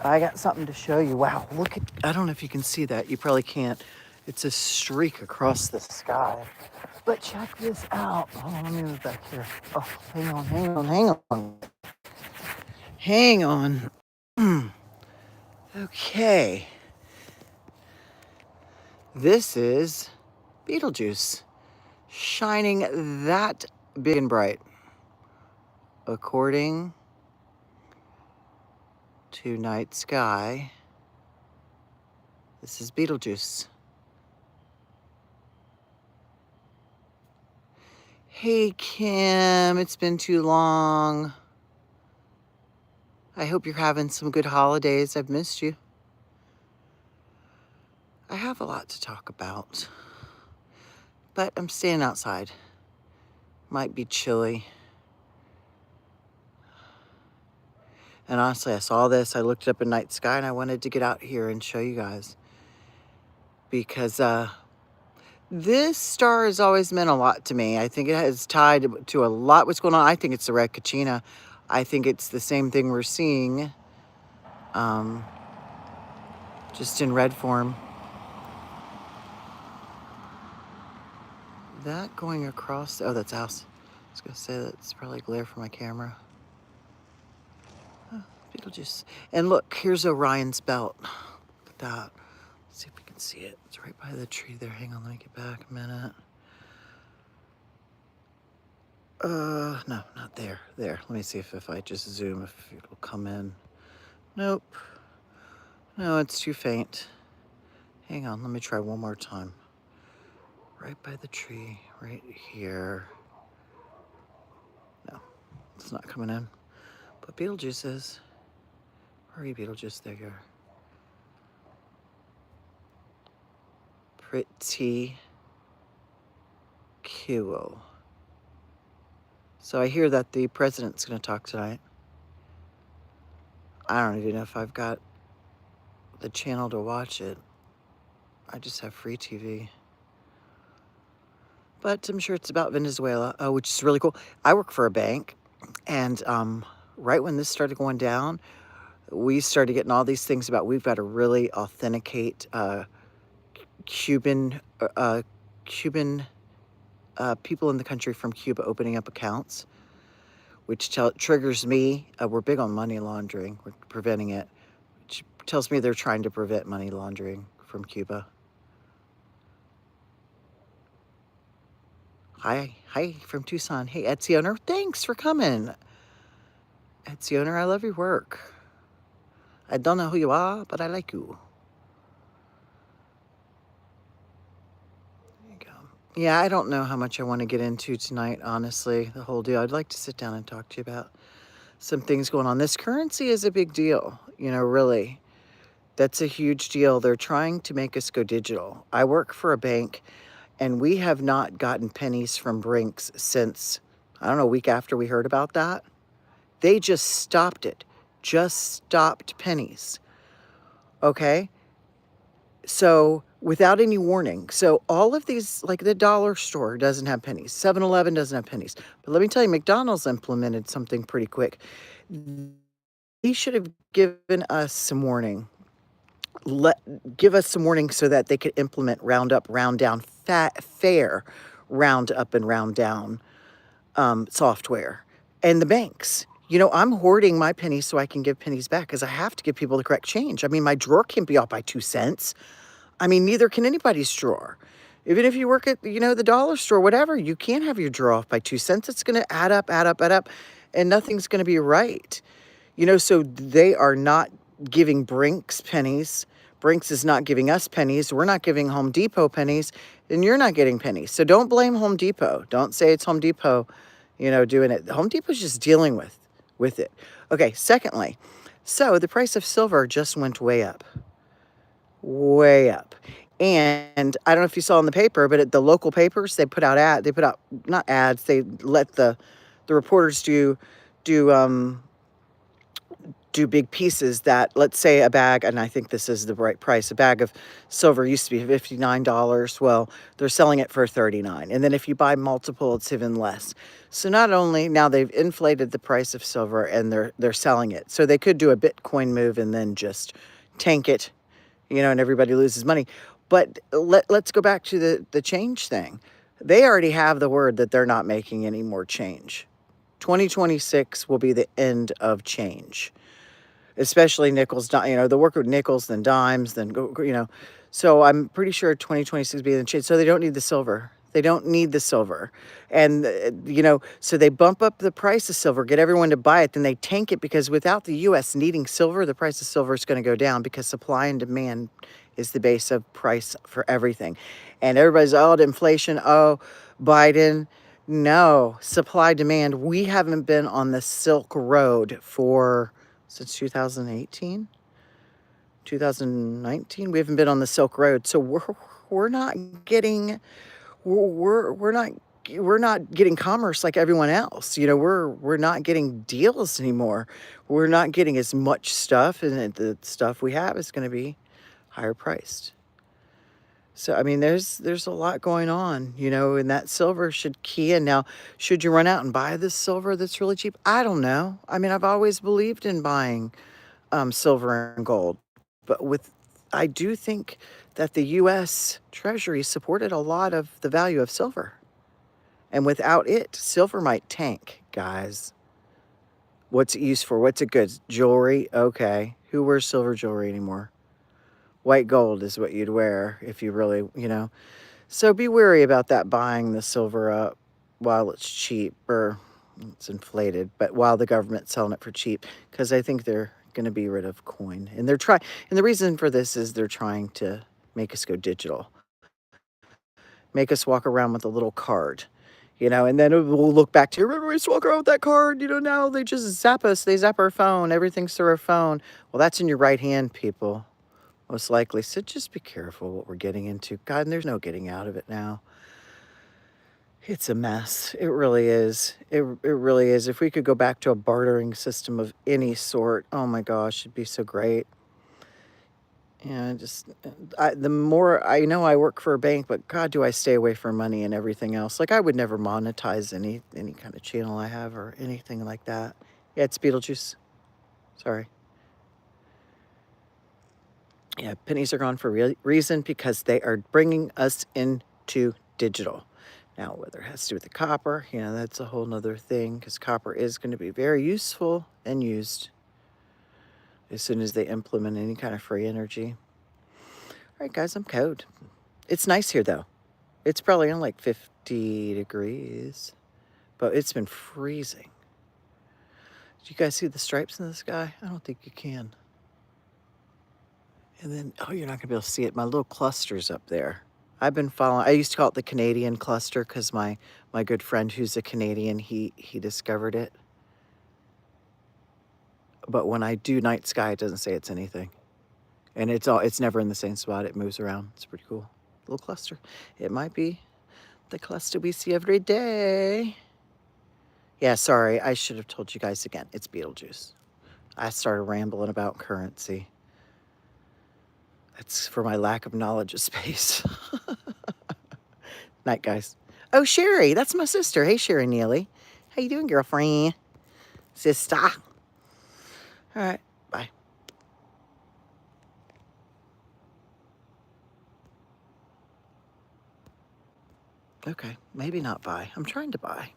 I got something to show you. Wow, look at, I don't know if you can see that. You probably can't. It's a streak across the sky. But check this out. Hold on, let me move back here. Oh, hang on. Okay. This is Betelgeuse shining that big and bright. According to night sky, this is Betelgeuse. Hey, Kim, it's been too long. I hope you're having some good holidays. I've missed you. I have a lot to talk about, but I'm staying outside. Might be chilly. And honestly, I saw this. I looked up at night sky and I wanted to get out here and show you guys. Because this star has always meant a lot to me. I think it has tied to a lot what's going on. I think it's the red Kachina. I think it's the same thing we're seeing, just in red form. That going across, oh, that's house. I was gonna say that's probably glare from my camera. Oh, Betelgeuse. And look, here's Orion's belt. Look at that. Let's see if we can see it. It's right by the tree there. Hang on, let me get back a minute. No, not there. There. Let me see if I just zoom, if it'll come in. Nope. No, it's too faint. Hang on, let me try one more time. Right by the tree, right here. No, it's not coming in. But Betelgeuse is. Where are you, Betelgeuse? There you are. Pretty cool. So I hear that the president's going to talk tonight. I don't even know if I've got the channel to watch it. I just have free TV. But I'm sure it's about Venezuela, which is really cool. I work for a bank, and right when this started going down, we started getting all these things about we've got to really authenticate Cuban people in the country from Cuba opening up accounts, which triggers me. We're big on money laundering. We're preventing it, which tells me they're trying to prevent money laundering from Cuba. Hi from Tucson. Hey, Etsy owner, thanks for coming. Etsy owner, I love your work. I don't know who you are, but I like you. There you go. Yeah, I don't know how much I want to get into tonight, honestly, the whole deal. I'd like to sit down and talk to you about some things going on. This currency is a big deal, you know, really. That's a huge deal. They're trying to make us go digital. I work for a bank, and we have not gotten pennies from Brinks since, I don't know, a week after we heard about that. They just stopped it. Just stopped pennies. Okay? So without any warning. So all of these, like the dollar store doesn't have pennies. 7-Eleven doesn't have pennies. But let me tell you, McDonald's implemented something pretty quick. They should have given us some warning. Give us some warning so that they could implement round up, round down, fair round up and round down software. And the banks, you know, I'm hoarding my pennies so I can give pennies back because I have to give people the correct change. I mean, my drawer can't be off by 2 cents. I mean, neither can anybody's drawer. Even if you work at, you know, the dollar store, whatever, you can't have your drawer off by 2 cents. It's going to add up, and nothing's going to be right. You know, so they are not giving Brinks pennies. Brinks is not giving us pennies. We're not giving Home Depot pennies, and you're not getting pennies. So don't blame Home Depot. Don't say it's Home Depot, you know, doing it. Home Depot's just dealing with it. Okay, secondly, so the price of silver just went way up. Way up. And I don't know if you saw in the paper, but at the local papers, they put out not ads, they let the reporters do do big pieces that, let's say a bag, and I think this is the right price, a bag of silver used to be $59. Well, they're selling it for $39. And then if you buy multiple, it's even less. So not only now they've inflated the price of silver and they're selling it. So they could do a Bitcoin move and then just tank it, and everybody loses money. But let's go back to the change thing. They already have the word that they're not making any more change. 2026 will be the end of change, especially nickels, the work with nickels, then dimes, then So I'm pretty sure 2026 will be the change. So they don't need the silver. They don't need the silver. And, so they bump up the price of silver, get everyone to buy it, then they tank it because without the U.S. needing silver, the price of silver is going to go down because supply and demand is the base of price for everything. And everybody's, inflation, Biden. No, supply demand. We haven't been on the Silk Road since 2018, 2019. We haven't been on the Silk Road, so we're not getting we're not getting commerce like everyone else. We're not getting deals anymore. We're not getting as much stuff, and the stuff we have is going to be higher priced. So, I mean, there's a lot going on, and that silver should key in. Now, should you run out and buy this silver that's really cheap? I don't know. I mean, I've always believed in buying silver and gold, but I do think that the U.S. Treasury supported a lot of the value of silver. And without it, silver might tank, guys. What's it used for? What's it good? Jewelry? Okay. Who wears silver jewelry anymore? White gold is what you'd wear if you really. So be wary about that, buying the silver up while it's cheap, or it's inflated, but while the government's selling it for cheap, because I think they're going to be rid of coin. And and the reason for this is they're trying to make us go digital, make us walk around with a little card, and then we'll look back to, remember we used to walk around with that card, now they just zap us, they zap our phone, everything's through our phone. Well, that's in your right hand, people. Most likely. So just be careful what we're getting into. God, and there's no getting out of it now. It's a mess. It really is. It really is. If we could go back to a bartering system of any sort, oh my gosh, it'd be so great. The more I know, I work for a bank, but God, do I stay away from money and everything else. Like, I would never monetize any kind of channel I have or anything like that. Yeah, it's Beetlejuice. Sorry. Yeah, pennies are gone for a reason, because they are bringing us into digital. Now, whether it has to do with the copper, that's a whole nother thing, because copper is going to be very useful and used as soon as they implement any kind of free energy. All right, guys, I'm cold. It's nice here, though. It's probably on like 50 degrees, but it's been freezing. Do you guys see the stripes in the sky? I don't think you can. And then, you're not going to be able to see it. My little cluster's up there. I've been following, I used to call it the Canadian cluster because my good friend who's a Canadian, he discovered it. But when I do night sky, it doesn't say it's anything. And it's never in the same spot. It moves around. It's pretty cool. Little cluster. It might be the cluster we see every day. Yeah, sorry. I should have told you guys again. It's Betelgeuse. I started rambling about currency. That's for my lack of knowledge of space. Night, guys. Oh, Sherry, that's my sister. Hey, Sherry Neely. How you doing, girlfriend? Sister. All right, bye. Okay, maybe not bye. I'm trying to buy.